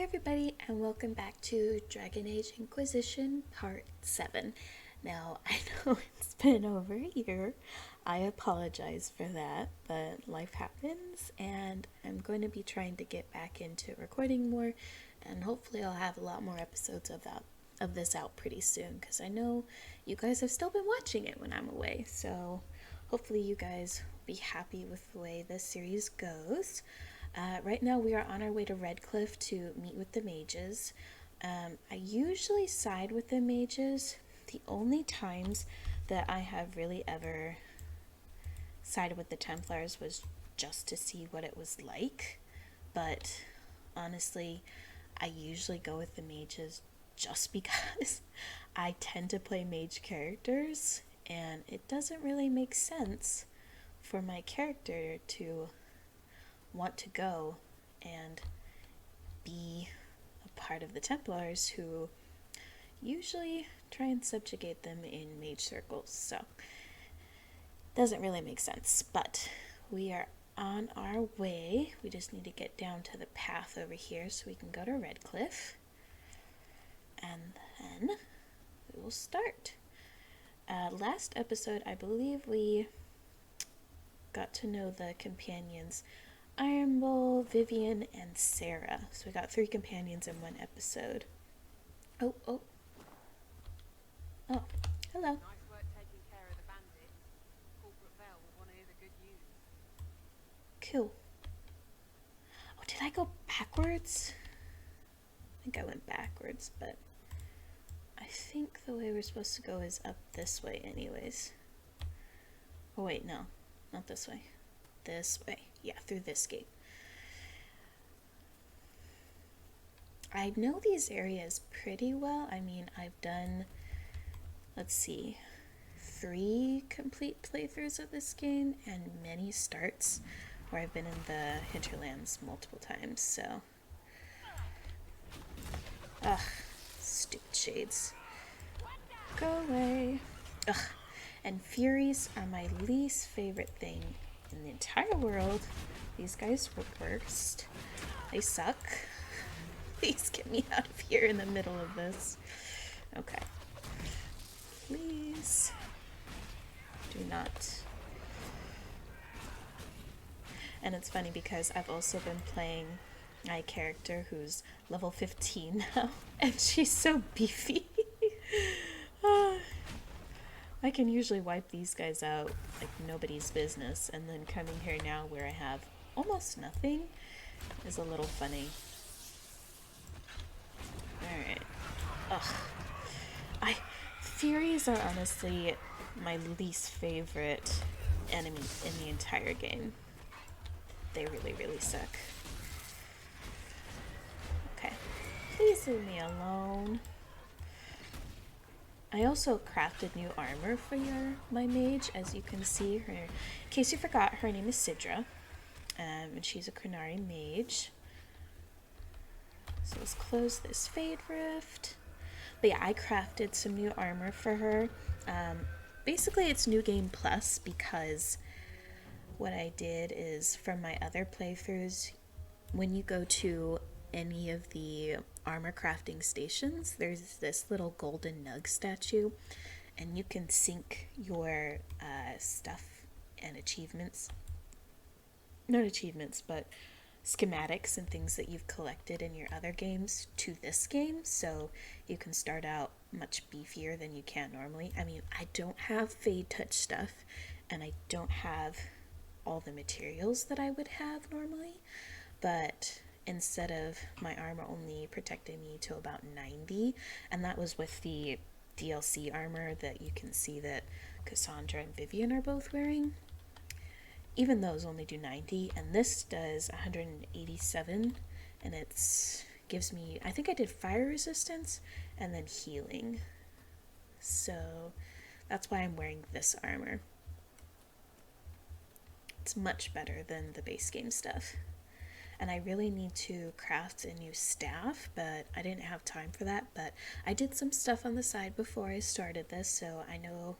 everybody, and welcome back to Dragon Age Inquisition Part 7. Now, I know it's been over a year. I apologize for that, but life happens, and I'm going to be trying to get back into recording more, and hopefully I'll have a lot more episodes of this out pretty soon, because I know you guys have still been watching it when I'm away, so hopefully you guys will be happy with the way this series goes. Right now we are on our way to Redcliffe to meet with the mages. I usually side with the mages. The only times that I have really ever sided with the Templars was just to see what it was like. But honestly, I usually go with the mages just because I tend to play mage characters, and it doesn't really make sense for my character to want to go and be a part of the Templars, who usually try and subjugate them in mage circles. So doesn't really make sense, but we are on our way. We just need to get down to the path over here so we can go to Redcliffe, and then we will start. Last episode, I believe we got to know the companions Iron Bull, Vivian, and Sarah. So we got 3 companions in one episode. Oh, hello. Nice work taking care of the bandit. Corporate Bell will want to hear the good news. Cool. Oh, did I go backwards? I think I went backwards, but I think the way we're supposed to go is up this way anyways. Oh wait, no. Not this way. This way. Yeah, through this gate. I know these areas pretty well. I mean, I've done, let's see, 3 complete playthroughs of this game and many starts where I've been in the hinterlands multiple times, so. Ugh, stupid shades. Go away. Ugh, and Furies are my least favorite thing in the entire world. These guys were worst. They suck. Please get me out of here in the middle of this. Okay. Please. Do not. And it's funny because I've also been playing my character who's level 15 now, and she's so beefy. I can usually wipe these guys out like nobody's business, and then coming here now where I have almost nothing is a little funny. Alright. Ugh. Furies are honestly my least favorite enemy in the entire game. They really, really suck. Okay. Please leave me alone. I also crafted new armor for my mage. As you can see, her, in case you forgot, her name is Sidra, and she's a Qunari Mage. So let's close this Fade Rift. But yeah, I crafted some new armor for her. Basically, it's New Game Plus, because what I did is, from my other playthroughs, when you go to any of the armor crafting stations, there's this little golden nug statue, and you can sync your stuff and achievements, not achievements, but schematics and things that you've collected in your other games to this game, so you can start out much beefier than you can normally. I mean, I don't have Fade Touch stuff, and I don't have all the materials that I would have normally, but instead of my armor only protecting me to about 90, and that was with the DLC armor that you can see that Cassandra and Vivian are both wearing, even those only do 90, and this does 187, and it's gives me, I think I did fire resistance and then healing, so that's why I'm wearing this armor. It's much better than the base game stuff. And I really need to craft a new staff, but I didn't have time for that. But I did some stuff on the side before I started this, so I know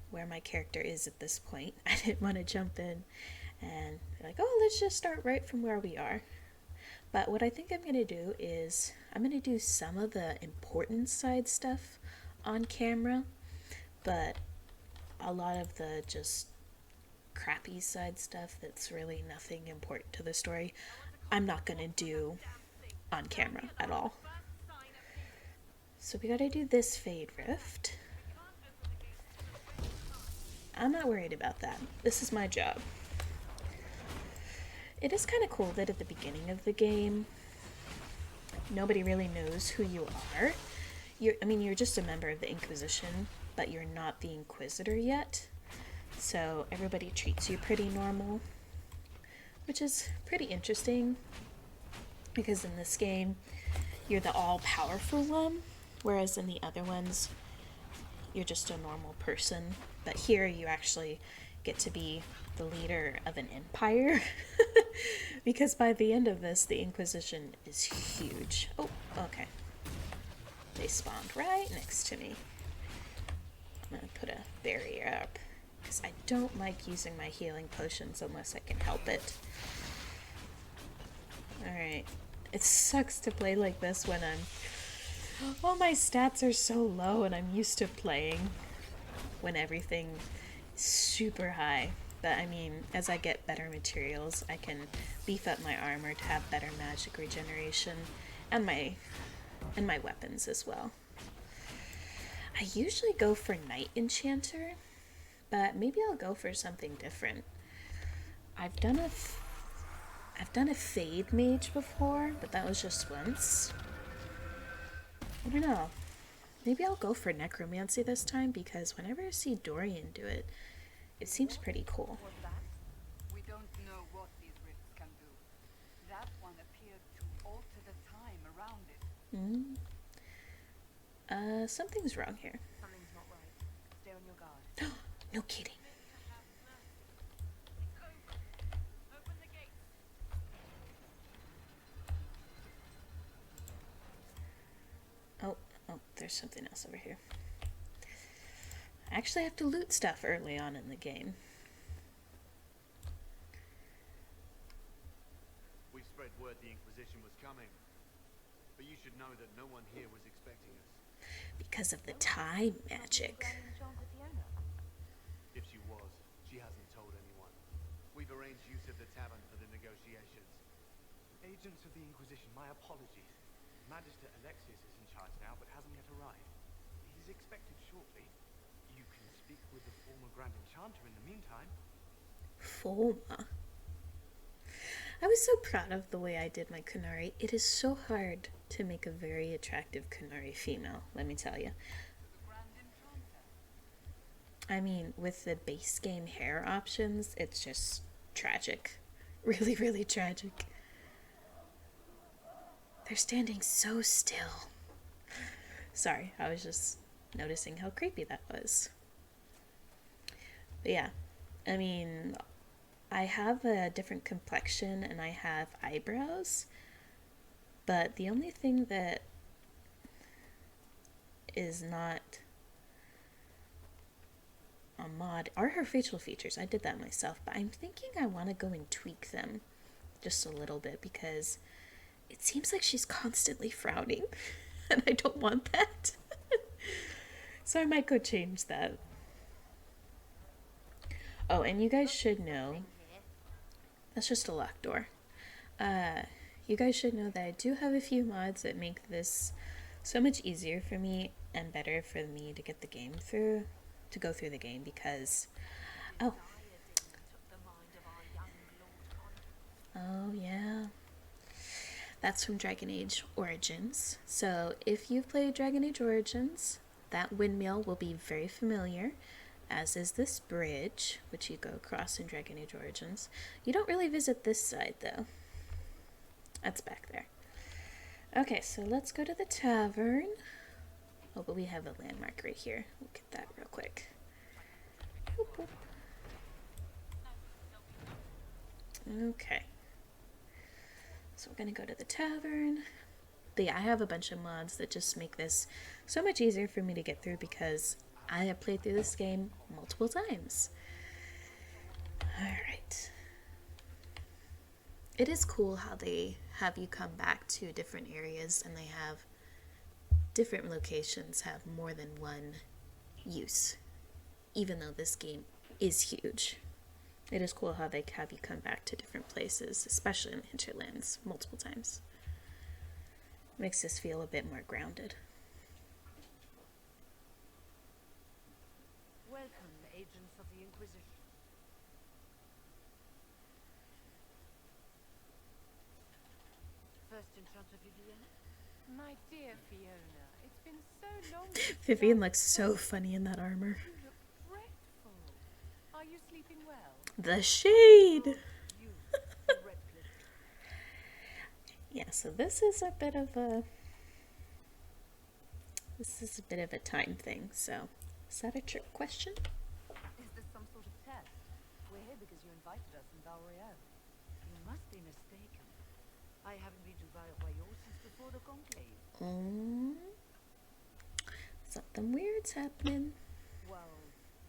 where my character is at this point. I didn't want to jump in and be like, oh, let's just start right from where we are. But what I think I'm going to do is I'm going to do some of the important side stuff on camera, but a lot of the just crappy side stuff that's really nothing important to the story, I'm not going to do on camera at all. So we gotta do this Fade Rift. I'm not worried about that. This is my job. It is kind of cool that at the beginning of the game, nobody really knows who you are. You're just a member of the Inquisition, but you're not the Inquisitor yet. So everybody treats you pretty normal, which is pretty interesting because in this game, you're the all-powerful one, whereas in the other ones, you're just a normal person. But here you actually get to be the leader of an empire. Because by the end of this, the Inquisition is huge. Oh, okay. They spawned right next to me. I'm gonna put a barrier up, because I don't like using my healing potions unless I can help it. Alright. It sucks to play like this when all my stats are so low and I'm used to playing when everything is super high. But I mean, as I get better materials, I can beef up my armor to have better magic regeneration and my weapons as well. I usually go for Knight Enchanter, but maybe I'll go for something different. I've done a Fade Mage before, but that was just once. I don't know. Maybe I'll go for Necromancy this time, because whenever I see Dorian do it, it seems pretty cool. We don't know what these rifts can do. That one appeared to alter the time around it. Something's wrong here. Something's not right. Stay on your guard. No kidding. Open the gate. Oh, there's something else over here. I actually have to loot stuff early on in the game. We spread word the Inquisition was coming, but you should know that no one here was expecting us. Because of the time magic. If she was, she hasn't told anyone. We've arranged use of the Tavern for the negotiations. Agents of the Inquisition, my apologies. Magister Alexius is in charge now, but hasn't yet arrived. He's expected shortly. You can speak with the former Grand Enchanter in the meantime. Former? I was so proud of the way I did my Qunari. It is so hard to make a very attractive Qunari female, let me tell you. I mean, with the base game hair options, it's just tragic. Really, really tragic. They're standing so still. Sorry, I was just noticing how creepy that was. But yeah, I mean, I have a different complexion and I have eyebrows, but the only thing that is not a mod are her facial features. I did that myself, but I'm thinking I want to go and tweak them just a little bit because it seems like she's constantly frowning and I don't want that. So I might go change that. Oh, and you guys should know, that's just a locked door. You guys should know that I do have a few mods that make this so much easier for me and better for me to get the game through, to go through the game because, oh yeah, that's from Dragon Age Origins. So if you've played Dragon Age Origins, that windmill will be very familiar, as is this bridge, which you go across in Dragon Age Origins. You don't really visit this side, though. That's back there. Okay, so let's go to the tavern. Oh, but we have a landmark right here. We'll get that real quick. Boop, boop. Okay. So we're gonna go to the tavern. But yeah, I have a bunch of mods that just make this so much easier for me to get through because I have played through this game multiple times. Alright. It is cool how they have you come back to different areas, and they have different locations have more than one use, even though this game is huge. It is cool how they have you come back to different places, especially in the hinterlands, multiple times. Makes this feel a bit more grounded. Welcome, agents of the Inquisition. First Enchanter Vivienne? My dear Fiona, it's been so long since Vivian last looks so funny in that armor. You look dreadful. Are you sleeping well? The shade! You, Redcliffe. Yeah, so this is a bit of a time thing, so is that a trick question? Is this some sort of test? We're here because you invited us in Valriel. You must be mistaken. I haven't been to Valriel since before the Conclave. Something weird's happening. Well,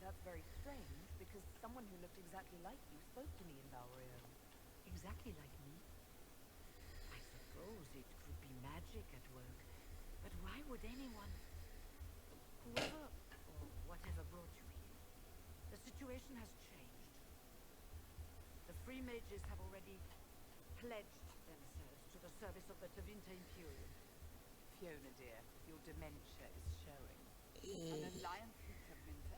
that's very strange, because someone who looked exactly like you spoke to me in Valriel. Exactly like me? I suppose it could be magic at work, but why would anyone... Whoever or whatever brought you here, the situation has changed. The free mages have already pledged themselves to the service of the Tavinta Imperium. Fiona dear, your dementia is showing. An alliance with Tavinta?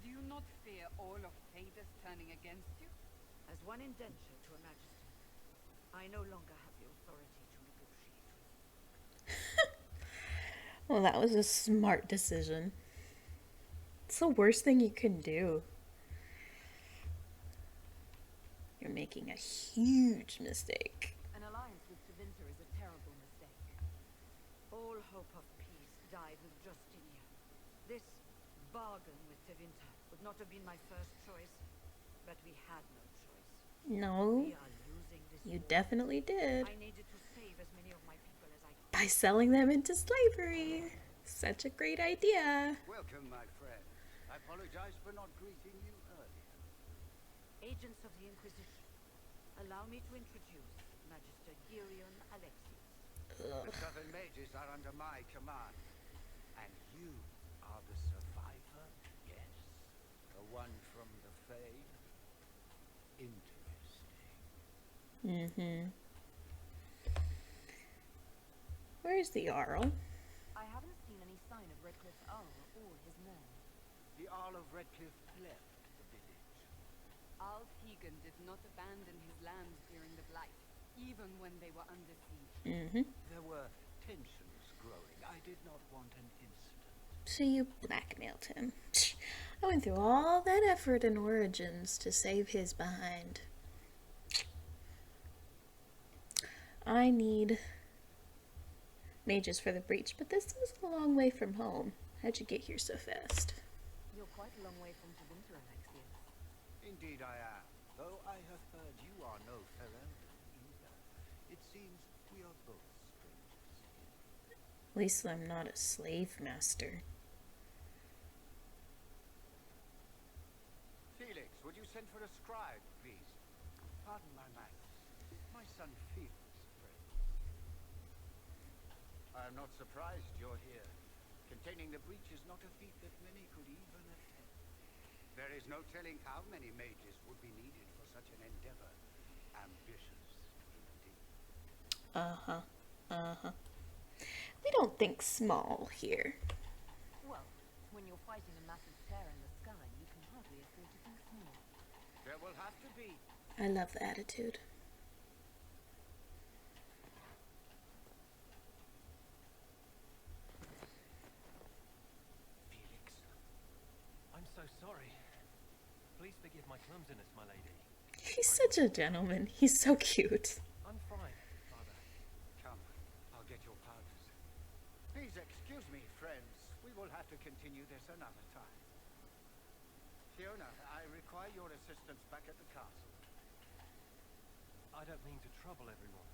Do you not fear all of Thedas turning against you? As one indenture to a magister, I no longer have the authority to negotiate with you. Well, that was a smart decision. It's the worst thing you can do. You're making a huge mistake. An alliance with Tavinta is a terrible mistake. All hope of peace died with Justinian. This bargain with Tavinta would not have been my first choice, but we had no choice. No, We are losing this you war. definitely did. I needed to save as many of my people as I could. By selling them into slavery. Such a great idea. Welcome, my friend. I apologize for not greeting you earlier. Agents of the Inquisition, allow me to introduce Magister Alexius. The Tavern mages are under my command. And you are the survivor? Yes. The one from the Fae? Interesting. Where's the Jarl? I haven't seen any sign of Redcliffe Arl or his men. The Earl of Redcliffe left the village. Arl Tegan did not abandon his lands during the Blight, even when they were under siege. There were tensions growing. I did not want an incident. So you blackmailed him. Psh, I went through all that effort in Origins to save his behind. I need mages for the breach, but this is a long way from home. How'd you get here so fast? You're quite a long way from Tavinta, Alexius. Indeed I am. Though I have heard you are no Ferelden either. It seems we are both strangers here. At least I'm not a slave master. Felix, would you send for a scribe, please? Pardon my manners. My son Felix, friend. I am not surprised you're here. Containing the breach is not a feat that many could even attempt. There is no telling how many mages would be needed for such an endeavor. Ambitious, indeed. We don't think small here. Well, when you're fighting a massive tear in the sky, you can hardly afford to think small. There will have to be. I love the attitude. Felix, I'm so sorry. Please forgive my clumsiness, my lady. He's such a gentleman. He's so cute. I'm fine, Father. Come, I'll get your powders. Please excuse me, friends. We will have to continue this another time. Fiona, I require your assistance back at the castle. I don't mean to trouble everyone.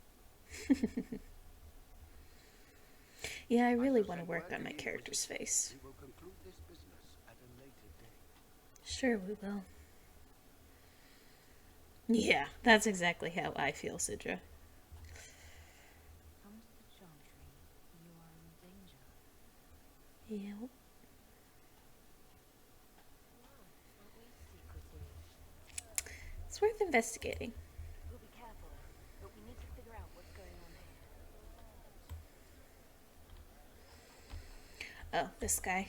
Yeah, I really shall want to send work word on to my the character's Inquisition. face. We will conclude this business at a later date. Sure, we will. Yeah, that's exactly how I feel, Sidra. Yep. It's worth investigating. We'll be careful, but we need to figure out what's going on here. Oh, this guy.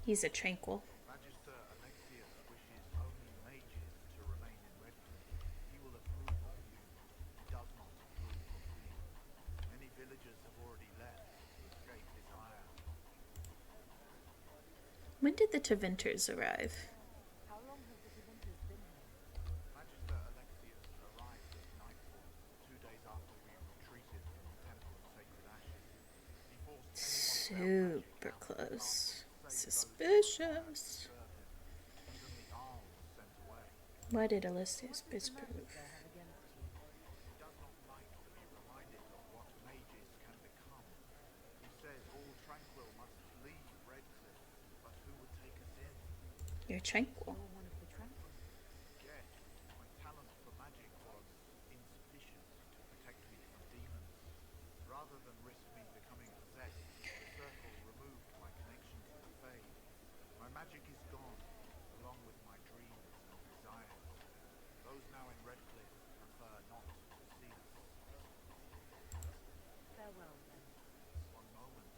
He's a Tranquil. Magister Alexius wishes only mages to remain in Redcliffe. He will approve of you. He does not approve of me. Many villagers have already left to escape his ire. When did the Taventers arrive? How long have the Taverners been here? Magister Alexius arrived at nightfall, 2 days after we retreated from the Temple of Sacred Ashes. He forced anyone without magic Super out of the close. castle, save those Suspicious. who served him. Even the Arl was sent away. Why did Alexius What does the disprove? Magister have against you? He does not like to be reminded of what mages can become. He says all Tranquil must flee Redcliffe, but who would take us in? You're Tranquil. You're one of the Tranquil. Yes, my talent for magic was insufficient to protect me from demons. Rather than risk me becoming possessed, the circle removed my connection to the Fae. My magic is gone, along with my dreams and desires. Those now in Redcliffe prefer not to see us. Farewell, then. One moment.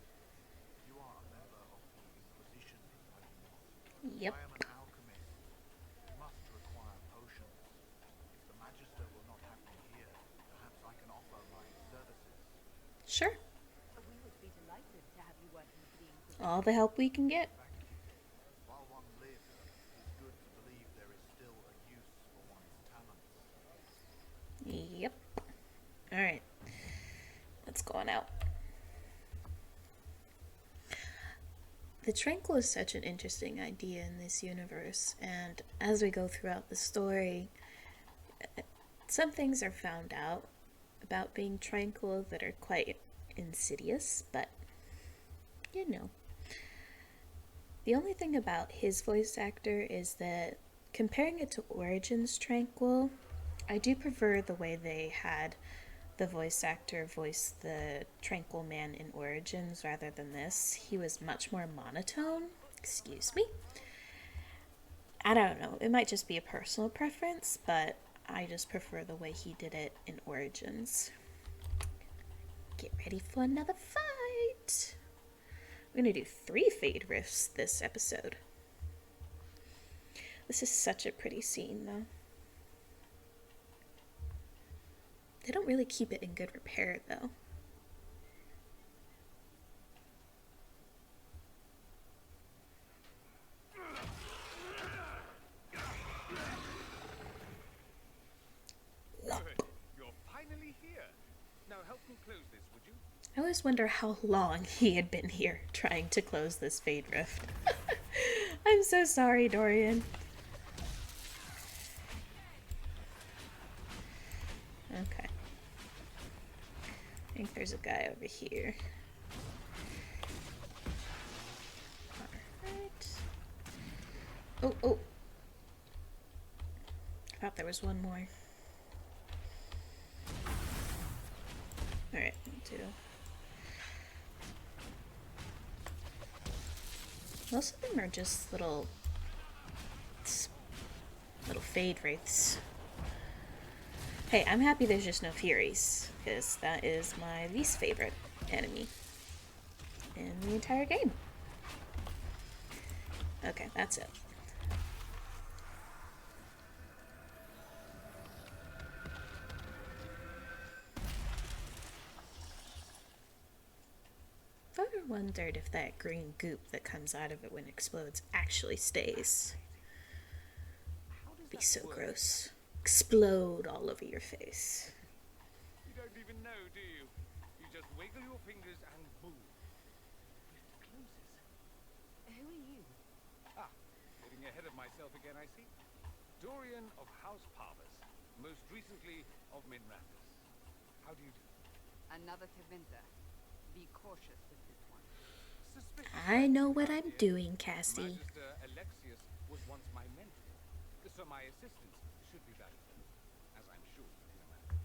You are a member of the Inquisition, are you not? Yep. I am an alchemist. You must require potions. If the Magister will not have me here, perhaps I can offer my services. Sure. We would be delighted to have you working for the Inquisition. All the help we can get. Thank you. While one lives, it's good to believe there is still a use for one's talents. Yep. Alright. Let's go on out. The Tranquil is such an interesting idea in this universe, and as we go throughout the story, some things are found out about being Tranquil that are quite insidious, but you know. The only thing about his voice actor is that comparing it to Origins Tranquil, I do prefer the way they had the voice actor voice the Tranquil man in Origins rather than this. He was much more monotone. Excuse me. I don't know. It might just be a personal preference, but I just prefer the way he did it in Origins. Get ready for another fight. We're going to do 3 Fade Rifts this episode. This is such a pretty scene, though. They don't really keep it in good repair, though. Good. You're finally here. Now help me close this, would you? I always wonder how long he had been here trying to close this Fade Rift. I'm so sorry, Dorian. Okay. I think there's a guy over here. Alright. Oh, oh. I thought there was one more. Alright, do. Most of them are just little fade wraiths. Hey, I'm happy there's just no Furies, because that is my least favorite enemy in the entire game. Okay, that's it. I've ever wondered if that green goop that comes out of it when it explodes actually stays. How does Be that so work? gross. Explode all over your face. You don't even know, do you? You just wiggle your fingers and boom. It closes. Who are you? Ah, getting ahead of myself again, I see. Dorian of House Parvus, most recently of Minrandus. How do you do? Another Tevinter. Be cautious with this one. Suspicious. I know what my I'm dear. doing, Cassie. Magister Alexius was once my mentor, so my assistance should be valuable, as I'm sure you can imagine.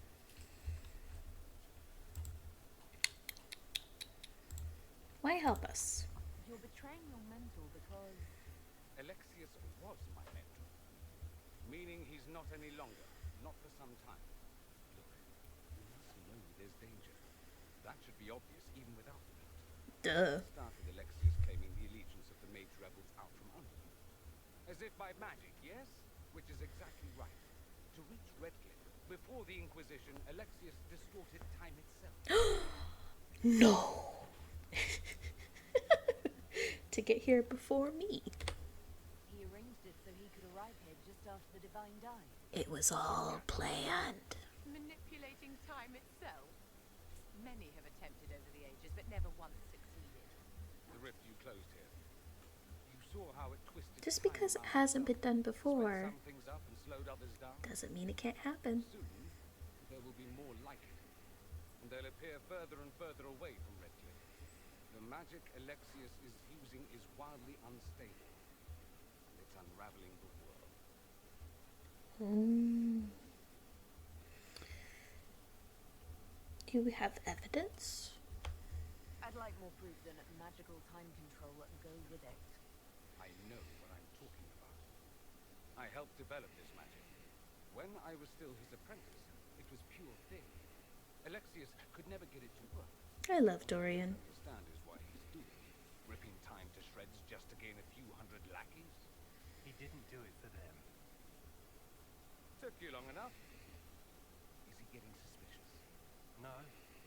Why help us? betraying your mentor because... Alexius was my mentor. Meaning he's not any longer. Not for some time. Look, you must know there's danger. That should be obvious even without the note. Duh. Started Alexius claiming the allegiance of the mage rebels out from under them. As if by magic, yes? Which is exactly right. To reach Redcliffe, before the Inquisition, Alexius distorted time itself. No. To get here before me. He arranged it so he could arrive here just after the Divine died. It was all planned. Manipulating time itself. Many have attempted over the ages, but never once succeeded. The rift you closed here. You saw how it twisted. Just time because it around hasn't been itself, done before sped some things up and slowed others down. doesn't mean it can't happen. Soon, there will be more like it. And they'll appear further and further away from Redcliffe. The magic Alexius is using is wildly unstable. It's unraveling the world. Do we have evidence? I'd like more proof than magical time control and go with it. I know what I'm talking about. I helped develop this magic. When I was still his apprentice, it was pure theory. Alexius could never get it to work. I love Dorian. Understand is why he's doing it. Ripping time to shreds just to gain a few hundred lackeys. He didn't do it for them. Took you long enough. Is he getting suspicious? No,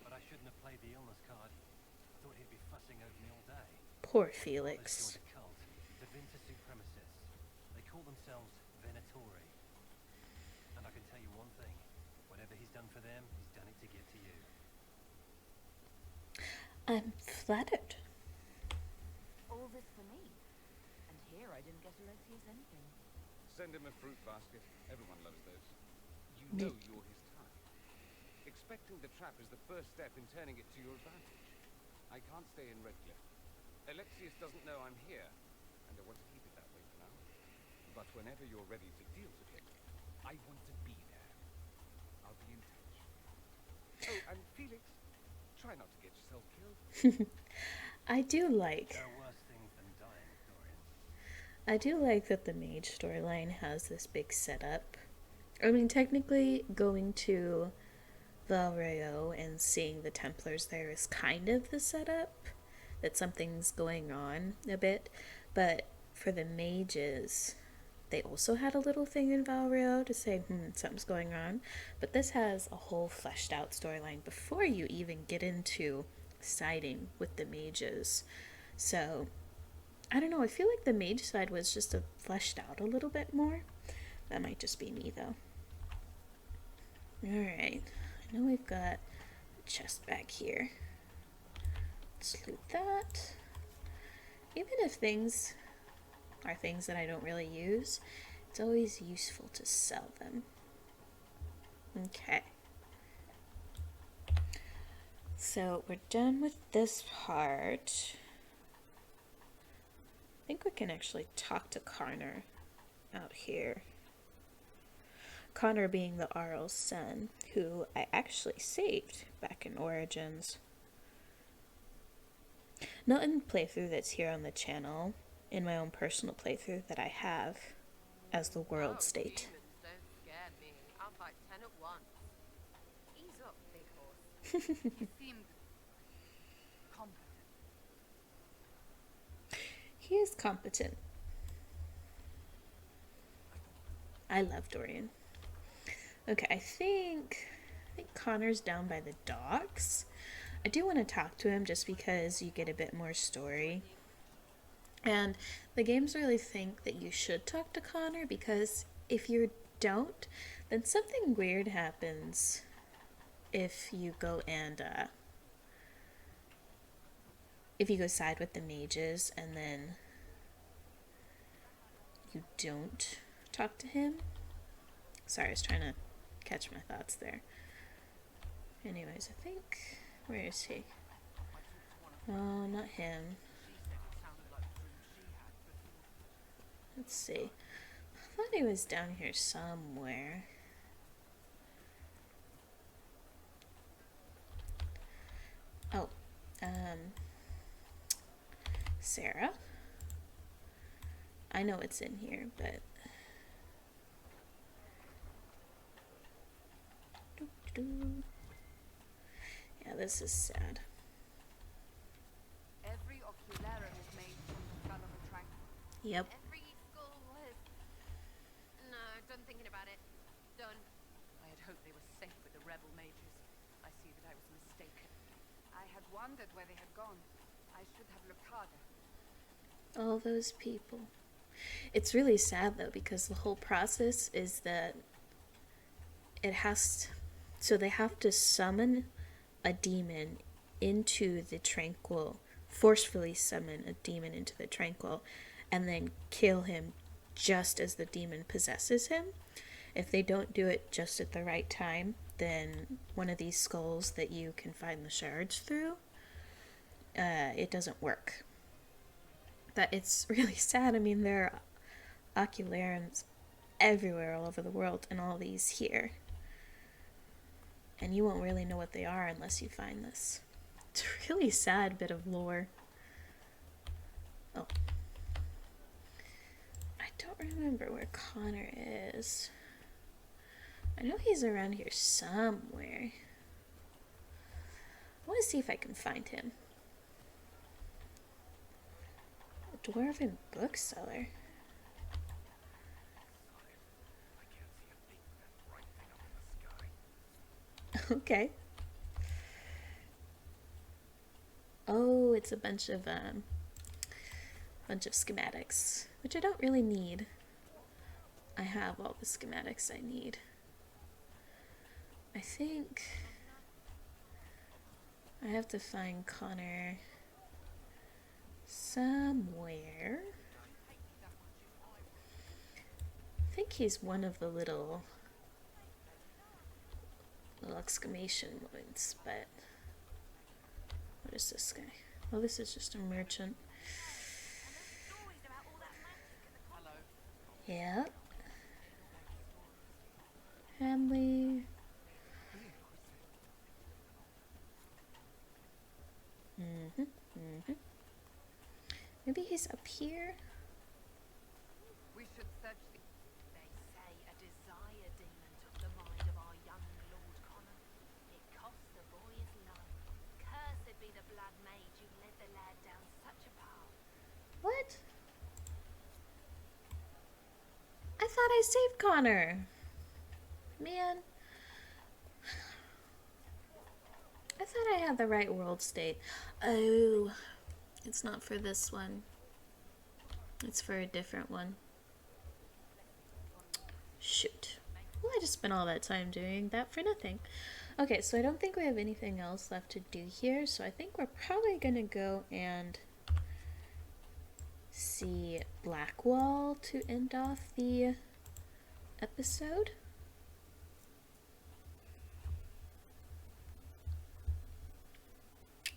but I shouldn't have played the illness card. I thought he'd be fussing over me all day. Poor Others Felix. joined a cult, the Vinter Supremacists. They call themselves Venatori. And I can tell you one thing. Whatever he's done for them, he's done it to get to you. I'm flattered. All this for me. And here I didn't get Alexius anything. Send him a fruit basket. Everyone loves those. You know you're his time. Expecting the trap is the first step in turning it to your advantage. I can't stay in Redcliffe. Alexius doesn't know I'm here, and I want to keep it that way for now. But whenever you're ready to deal with him, I want to be there. I'll be in touch. Oh, and Felix, try not to get yourself killed. I do like There are worse things than dying, Dorian. I do like that the mage storyline has this big setup. I mean, technically, going to Valreo and seeing the Templars there is kind of the setup, that something's going on a bit, but for the mages, they also had a little thing in Valreo to say, something's going on, but this has a whole fleshed out storyline before you even get into siding with the mages. So I don't know, I feel like the mage side was just fleshed out a little bit more. That might just be me, though. Alright, I know we've got a chest back here. Let's loot that. Even if things are things that I don't really use, it's always useful to sell them. Okay. So we're done with this part. I think we can actually talk to Connor out here. Connor being the Arl's son, who I actually saved back in Origins. Not in the playthrough that's here on the channel, in my own personal playthrough that I have as the world state. Demons don't scare me. I'll fight 10 at once. Ease up, big horse. You seemed competent. He is competent. I love Dorian. Okay, I think Connor's down by the docks. I do want to talk to him just because you get a bit more story. And the games really think that you should talk to Connor, because if you don't, then something weird happens if you go and if you go side with the mages and then you don't talk to him. Sorry, I was trying to catch my thoughts there. Anyways, I think, where is he? Oh, not him. Let's see. I thought he was down here somewhere. Oh, Sarah? I know it's in here, but... Yeah, this is sad. Every ocularum is made from the skull of a Tranquil. Yep. Every skull was... No, done thinking about it. Done. I had hoped they were safe with the rebel mages. I see that I was mistaken. I had wondered where they had gone. I should have looked harder. All those people. It's really sad though, because the whole process is that it has to, so they have to summon a demon into the Tranquil, forcefully summon a demon into the Tranquil, and then kill him just as the demon possesses him. If they don't do it just at the right time, then one of these skulls that you can find the shards through, it doesn't work. But it's really sad. I mean, there are ocularums everywhere all over the world, and all these here. And you won't really know what they are unless you find this. It's a really sad bit of lore. Oh. I don't remember where Connor is. I know he's around here somewhere. I want to see if I can find him. A dwarven bookseller. Okay. Oh, it's a bunch of schematics, which I don't really need. I have all the schematics I need. I think I have to find Connor somewhere. I think he's one of the little exclamation points, but what is this guy? Oh, this is just a merchant. Yeah. Family. Maybe he's up here. We should search the... They say a desire demon took the mind of our young Lord Connor. It cost the boy his life. Cursed be the blood mage who led the lad down such a path. What? I thought I saved Connor. Man. I thought I had the right world state. Oh, it's not for this one. It's for a different one. Shoot. Well, I just spent all that time doing that for nothing. Okay, so I don't think we have anything else left to do here, so I think we're probably gonna go and see Blackwall to end off the episode.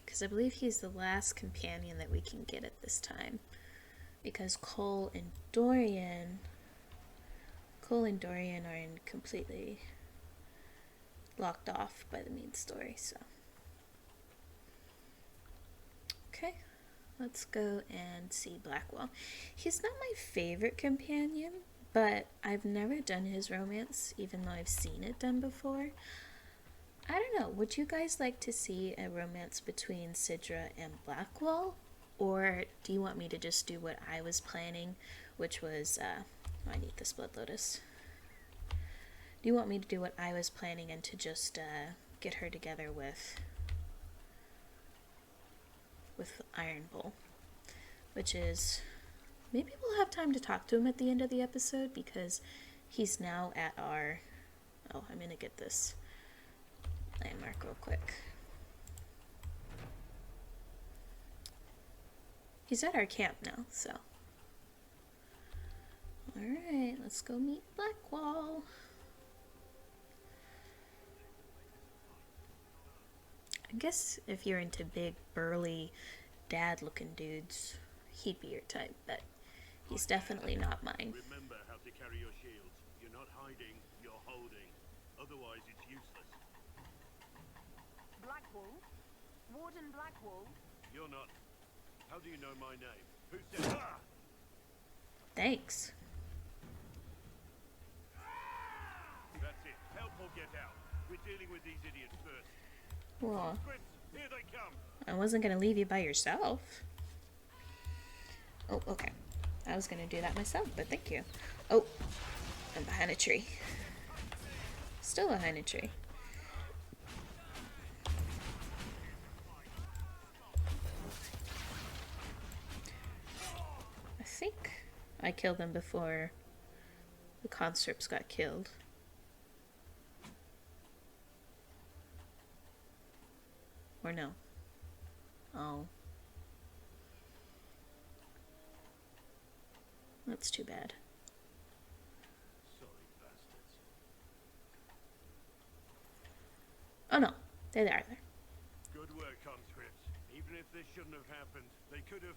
Because I believe he's the last companion that we can get at this time. Because Cole and Dorian are in completely locked off by the main story, so. Okay, let's go and see Blackwall. He's not my favorite companion, but I've never done his romance, even though I've seen it done before. I don't know, would you guys like to see a romance between Sidra and Blackwall? Or do you want me to just do what I was planning, which was, I need this Blood Lotus. Do you want me to do what I was planning and to just, get her together with Iron Bull? Which is, maybe we'll have time to talk to him at the end of the episode, because he's now at our, oh, I'm gonna get this landmark real quick. He's at our camp now, so. Alright, let's go meet Blackwall. I guess if you're into big, burly, dad-looking dudes, he'd be your type, but he's definitely not mine. Remember how to carry your shields. You're not hiding, you're holding. Otherwise, it's useless. Blackwall? Warden Blackwall? You're not. How do you know my name? Who said ah? Thanks. That's it. Help or get out. We're dealing with these idiots first. Well, Conscripts, here they come. I wasn't gonna leave you by yourself. Oh, okay. I was gonna do that myself, but thank you. Oh, I'm behind a tree. Still behind a tree. I think I killed them before the conscripts got killed. Or no? Oh. That's too bad. Sorry, bastards. Oh no, they're there. Good work, conscripts. Even if this shouldn't have happened, they could have...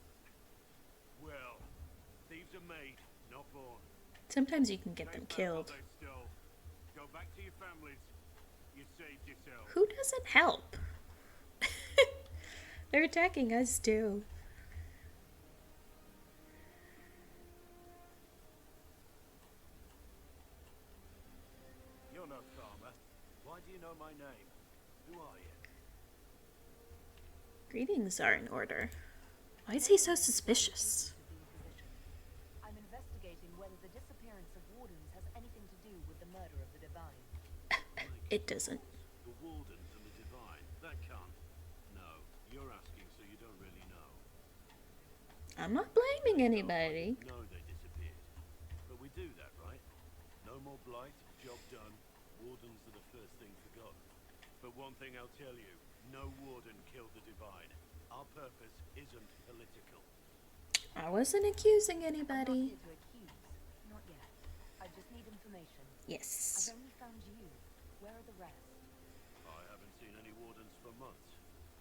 Well, thieves are made, not born. Sometimes you can get them Take back killed. what they stole. Go back to your families. You saved yourself. Who doesn't help? They're attacking us too. You're no farmer. Why do you know my name? Who are you? Greetings are in order. Why is he so suspicious? I'm investigating whether the disappearance of wardens has anything to do with the murder of the divine. It doesn't. The wardens and the divine. That can't. No, you're asking so you don't really know. I'm not blaming anybody. No, they disappeared. But we do that, right? No more blight, job done. Wardens are the first thing forgotten. But one thing I'll tell you, no warden killed the divine. Our purpose isn't political. I wasn't accusing I'm anybody. not here to accuse. Not yet. I just need information. Yes. I've only found you. Where are the rest? I haven't seen any wardens for months.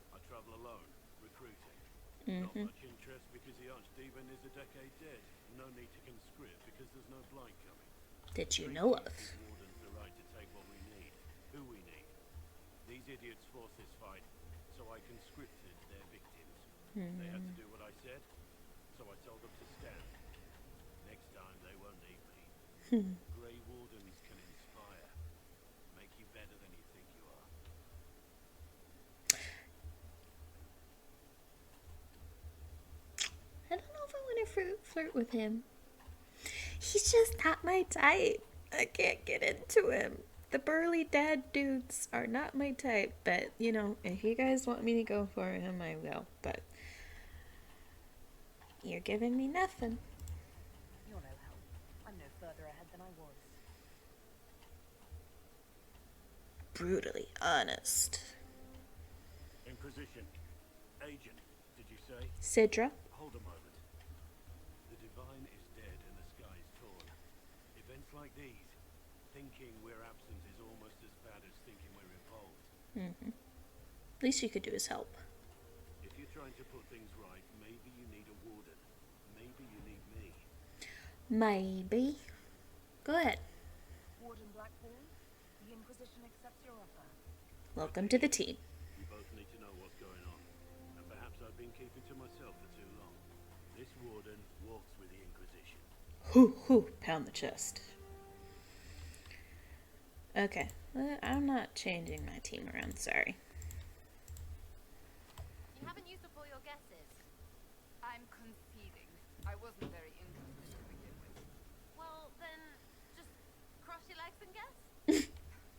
I travel alone, recruiting. Not Mm-hmm. much interest because the Archdemon is a decade dead. No need to conscript because there's no blight coming. Did you know of? Give wardens the right to take what we need, who we need. These idiots forced this fight, so I conscripted their victims. They had to do what I said, so I told them to stand. Next time they won't need me. Grey wardens can inspire, make you better than you think you are. I don't know if I want to flirt with him. He's just not my type. I can't get into him. The burly dad dudes are not my type, but you know, if you guys want me to go for him, I will. But you're giving me nothing. You're no help. I'm no further ahead than I was. Brutally honest. Inquisition. Agent, did you say? Sidra? Hold a moment. The divine is dead and the sky is torn. Events like these, thinking we're absent is almost as bad as thinking we're involved. Mm-hmm. Least you could do is help. If you're trying to put things right, maybe you need a warden. Maybe you need me. Maybe. Go ahead. Warden Blackthorn, the Inquisition accepts your offer. Welcome to the team. We both need to know what's going on. And perhaps I've been keeping to myself for too long. This warden walks with the Inquisition. Hoo hoo, pound the chest. Okay, I'm not changing my team around, sorry. You haven't used up all your guesses. I'm conceding. I wasn't very interested to begin with. Well, then, just cross your legs and guess.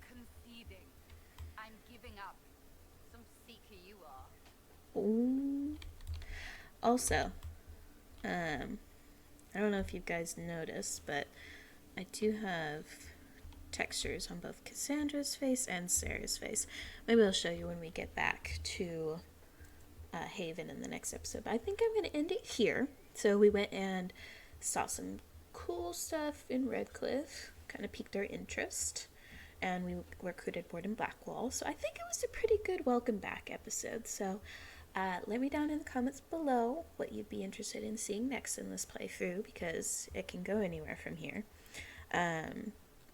Conceding. I'm giving up. Some seeker you are. Ooh. Also, I don't know if you guys noticed, but I do have textures on both Cassandra's face and Sarah's face. Maybe I'll show you when we get back to Haven in the next episode. But I think I'm going to end it here. So we went and saw some cool stuff in Redcliffe, kind of piqued our interest, and we recruited Warden Blackwall. So I think it was a pretty good welcome back episode. So let me down in the comments below what you'd be interested in seeing next in this playthrough, because it can go anywhere from here.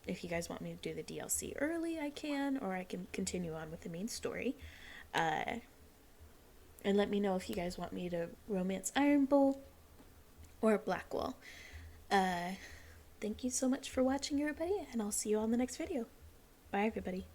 If you guys want me to do the DLC early, I can, or I can continue on with the main story. And let me know if you guys want me to romance Iron Bull or Blackwall. Thank you so much for watching, everybody, and I'll see you on the next video. Bye, everybody.